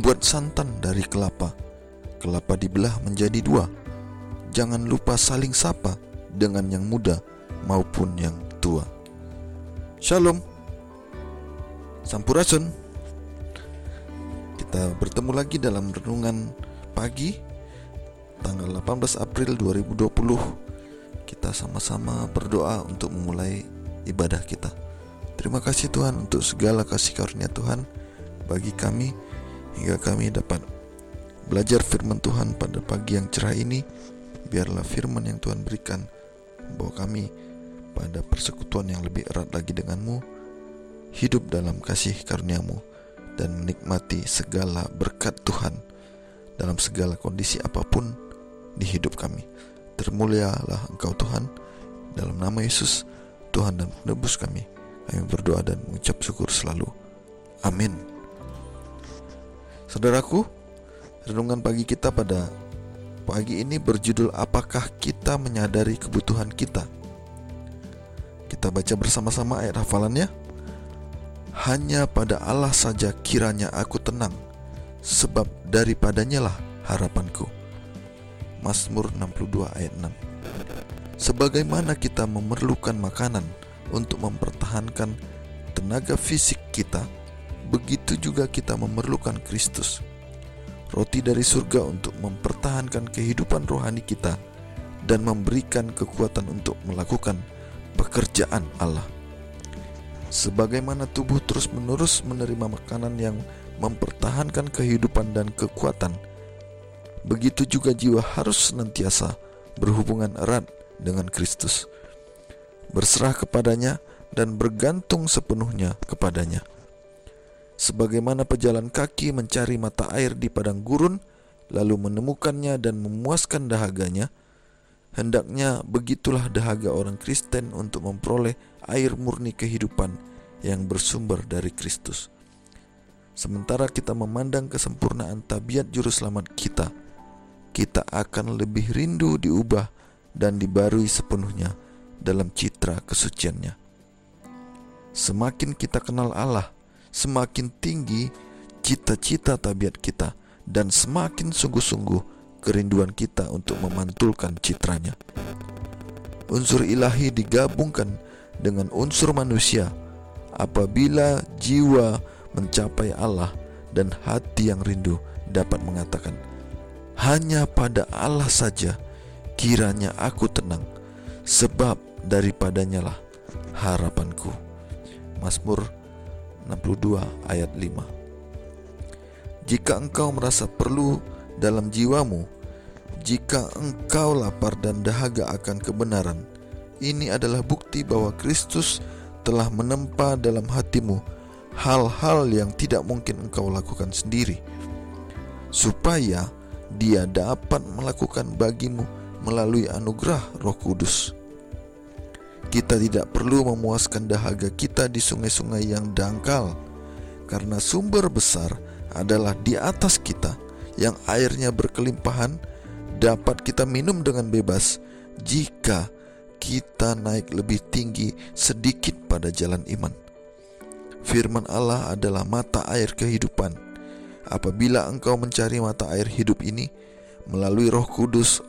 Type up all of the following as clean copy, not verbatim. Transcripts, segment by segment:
Buat santan dari kelapa. Kelapa dibelah menjadi dua. Jangan lupa saling sapa dengan yang muda maupun yang tua. Shalom. Sampurasun. Kita bertemu lagi dalam renungan pagi tanggal 18 April 2020. Kita sama-sama berdoa untuk memulai ibadah kita. Terima kasih Tuhan untuk segala kasih karunia Tuhan bagi kami, hingga kami dapat belajar firman Tuhan pada pagi yang cerah ini. Biarlah firman yang Tuhan berikan membawa kami pada persekutuan yang lebih erat lagi denganmu, hidup dalam kasih karunia-Mu, dan menikmati segala berkat Tuhan dalam segala kondisi apapun di hidup kami. Termulialah Engkau Tuhan, dalam nama Yesus, Tuhan dan Penebus kami berdoa dan mengucap syukur selalu. Amin. Saudaraku, renungan pagi kita pada pagi ini berjudul Apakah kita menyadari kebutuhan kita? Kita baca bersama-sama ayat hafalannya. Hanya pada Allah saja kiranya aku tenang, sebab daripadanya lah harapanku. Mazmur 62 ayat 6. Sebagaimana kita memerlukan makanan untuk mempertahankan tenaga fisik kita, begitu juga kita memerlukan Kristus, roti dari surga, untuk mempertahankan kehidupan rohani kita dan memberikan kekuatan untuk melakukan pekerjaan Allah. Sebagaimana tubuh terus-menerus menerima makanan yang mempertahankan kehidupan dan kekuatan, begitu juga jiwa harus senantiasa berhubungan erat dengan Kristus, berserah kepadanya dan bergantung sepenuhnya kepadanya. Sebagaimana pejalan kaki mencari mata air di padang gurun, lalu menemukannya dan memuaskan dahaganya, hendaknya begitulah dahaga orang Kristen untuk memperoleh air murni kehidupan yang bersumber dari Kristus. Sementara kita memandang kesempurnaan tabiat juru selamat kita, kita akan lebih rindu diubah dan dibarui sepenuhnya dalam citra kesuciannya. Semakin kita kenal Allah, semakin tinggi cita-cita tabiat kita, dan semakin sungguh-sungguh kerinduan kita untuk memantulkan citranya. Unsur ilahi digabungkan dengan unsur manusia apabila jiwa mencapai Allah, dan hati yang rindu dapat mengatakan, hanya pada Allah saja kiranya aku tenang, sebab daripadanya lah harapanku. Mazmur 62 ayat 5. Jika engkau merasa perlu dalam jiwamu, jika engkau lapar dan dahaga akan kebenaran, ini adalah bukti bahwa Kristus telah menempa dalam hatimu hal-hal yang tidak mungkin engkau lakukan sendiri, supaya Dia dapat melakukan bagimu melalui anugerah Roh Kudus. Kita tidak perlu memuaskan dahaga kita di sungai-sungai yang dangkal, karena sumber besar adalah di atas kita, yang airnya berkelimpahan, dapat kita minum dengan bebas jika kita naik lebih tinggi sedikit pada jalan iman. Firman Allah adalah mata air kehidupan. Apabila engkau mencari mata air hidup ini melalui Roh Kudus,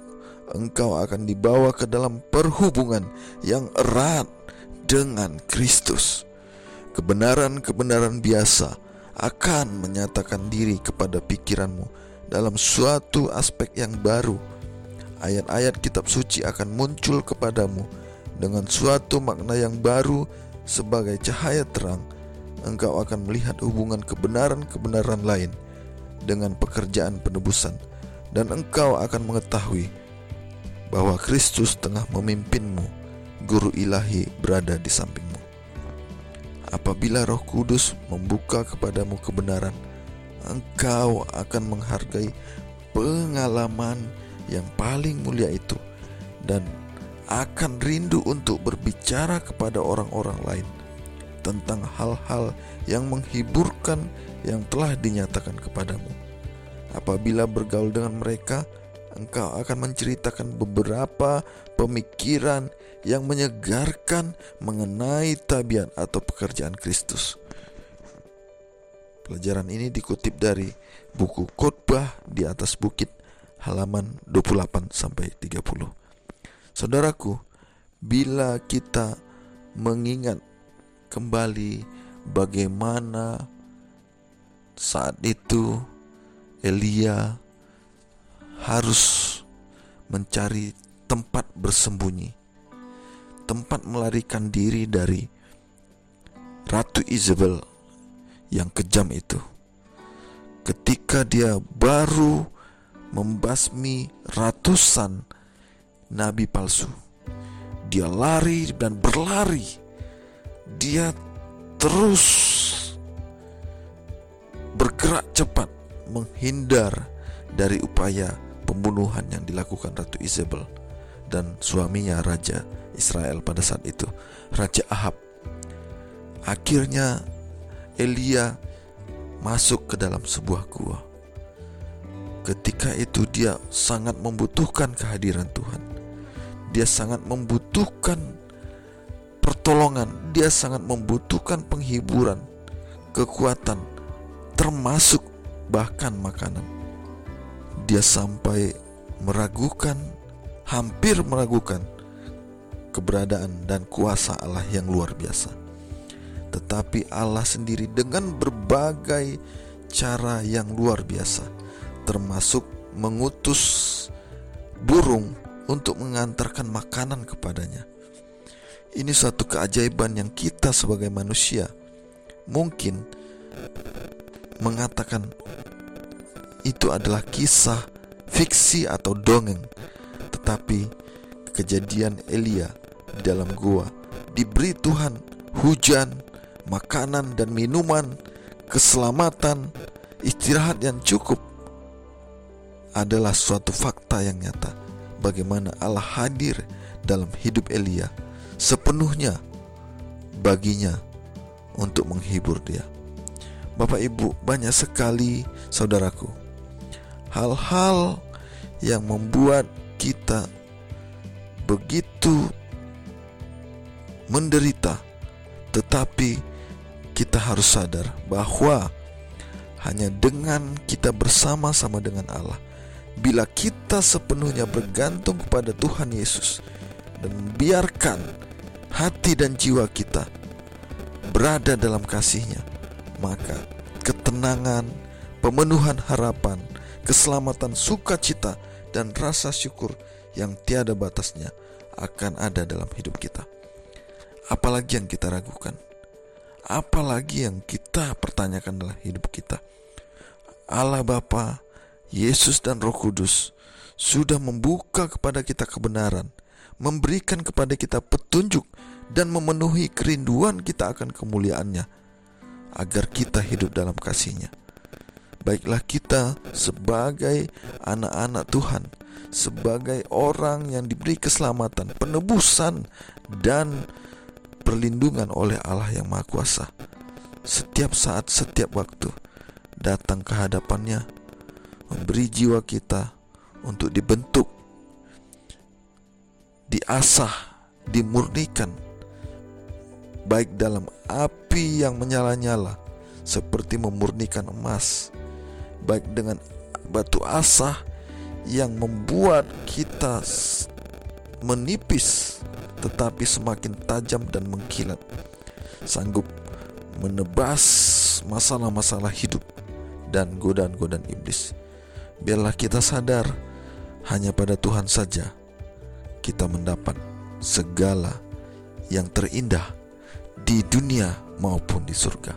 engkau akan dibawa ke dalam perhubungan yang erat dengan Kristus. Kebenaran-kebenaran biasa akan menyatakan diri kepada pikiranmu dalam suatu aspek yang baru. Ayat-ayat kitab suci akan muncul kepadamu dengan suatu makna yang baru sebagai cahaya terang. Engkau akan melihat hubungan kebenaran-kebenaran lain dengan pekerjaan penebusan, dan engkau akan mengetahui bahwa Kristus tengah memimpinmu, guru ilahi berada di sampingmu. Apabila Roh Kudus membuka kepadamu kebenaran, engkau akan menghargai pengalaman yang paling mulia itu, dan akan rindu untuk berbicara kepada orang-orang lain tentang hal-hal yang menghiburkan yang telah dinyatakan kepadamu. Apabila bergaul dengan mereka, engkau akan menceritakan beberapa pemikiran yang menyegarkan mengenai tabiat atau pekerjaan Kristus. Pelajaran ini dikutip dari buku Khotbah di atas Bukit halaman 28-30. Saudaraku, bila kita mengingat kembali bagaimana saat itu Elia harus mencari tempat bersembunyi, tempat melarikan diri dari Ratu Isabel yang kejam itu. Ketika dia baru membasmi ratusan nabi palsu, dia lari dan berlari. Dia terus bergerak cepat menghindar dari upaya pembunuhan yang dilakukan Ratu Isabel dan suaminya Raja Israel pada saat itu, Raja Ahab. Akhirnya Elia masuk ke dalam sebuah gua. Ketika itu dia sangat membutuhkan kehadiran Tuhan. Dia sangat membutuhkan pertolongan, dia sangat membutuhkan penghiburan, kekuatan, termasuk bahkan makanan. Dia sampai hampir meragukan keberadaan dan kuasa Allah yang luar biasa. Tetapi Allah sendiri dengan berbagai cara yang luar biasa, termasuk mengutus burung untuk mengantarkan makanan kepadanya. Ini suatu keajaiban yang kita sebagai manusia mungkin mengatakan itu adalah kisah fiksi atau dongeng. Tetapi kejadian Elia di dalam gua, diberi Tuhan hujan, makanan dan minuman, keselamatan, istirahat yang cukup, adalah suatu fakta yang nyata bagaimana Allah hadir dalam hidup Elia sepenuhnya baginya untuk menghibur dia. Bapak Ibu, banyak sekali saudaraku hal-hal yang membuat kita begitu menderita, tetapi kita harus sadar bahwa hanya dengan kita bersama-sama dengan Allah, bila kita sepenuhnya bergantung kepada Tuhan Yesus dan membiarkan hati dan jiwa kita berada dalam kasih-Nya, maka ketenangan, pemenuhan harapan, keselamatan, sukacita, dan rasa syukur yang tiada batasnya akan ada dalam hidup kita. Apalagi yang kita ragukan? Apalagi yang kita pertanyakan dalam hidup kita? Allah Bapa, Yesus dan Roh Kudus sudah membuka kepada kita kebenaran, memberikan kepada kita petunjuk, dan memenuhi kerinduan kita akan kemuliaan-Nya, agar kita hidup dalam kasih-Nya. Baiklah kita sebagai anak-anak Tuhan, sebagai orang yang diberi keselamatan, penebusan, dan perlindungan oleh Allah yang Maha Kuasa, setiap saat, setiap waktu datang ke hadapan-Nya, memberi jiwa kita untuk dibentuk, diasah, dimurnikan, baik dalam api yang menyala-nyala seperti memurnikan emas, baik dengan batu asah yang membuat kita menipis tetapi semakin tajam dan mengkilat, sanggup menebas masalah-masalah hidup dan godaan-godaan iblis. Biarlah kita sadar hanya pada Tuhan saja kita mendapat segala yang terindah di dunia maupun di surga.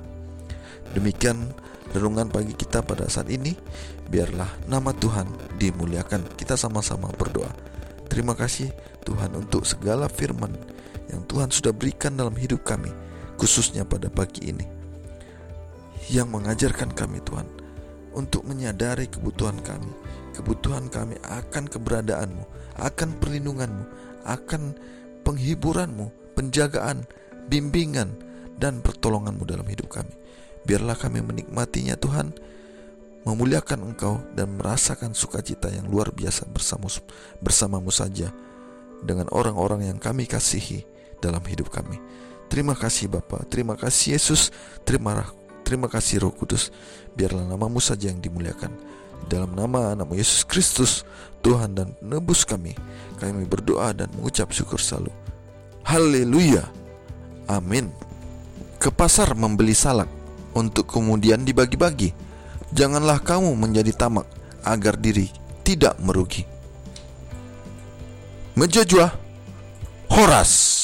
Demikian renungan pagi kita pada saat ini. Biarlah nama Tuhan dimuliakan. Kita sama-sama berdoa. Terima kasih Tuhan untuk segala firman yang Tuhan sudah berikan dalam hidup kami, khususnya pada pagi ini, yang mengajarkan kami Tuhan untuk menyadari kebutuhan kami akan keberadaan-Mu, akan perlindungan-Mu, akan penghiburan-Mu, penjagaan, bimbingan, dan pertolongan-Mu dalam hidup kami. Biarlah kami menikmatinya Tuhan, memuliakan Engkau, dan merasakan sukacita yang luar biasa bersama-Mu saja dengan orang-orang yang kami kasihi dalam hidup kami. Terima kasih Bapa, terima kasih Yesus, terima Terima kasih Roh Kudus, biarlah namamu saja yang dimuliakan. Dalam nama anakmu Yesus Kristus, Tuhan dan penebus kami berdoa dan mengucap syukur selalu. Haleluya, amin. Ke pasar membeli salak untuk kemudian dibagi-bagi. Janganlah kamu menjadi tamak agar diri tidak merugi. Menjajah Horas.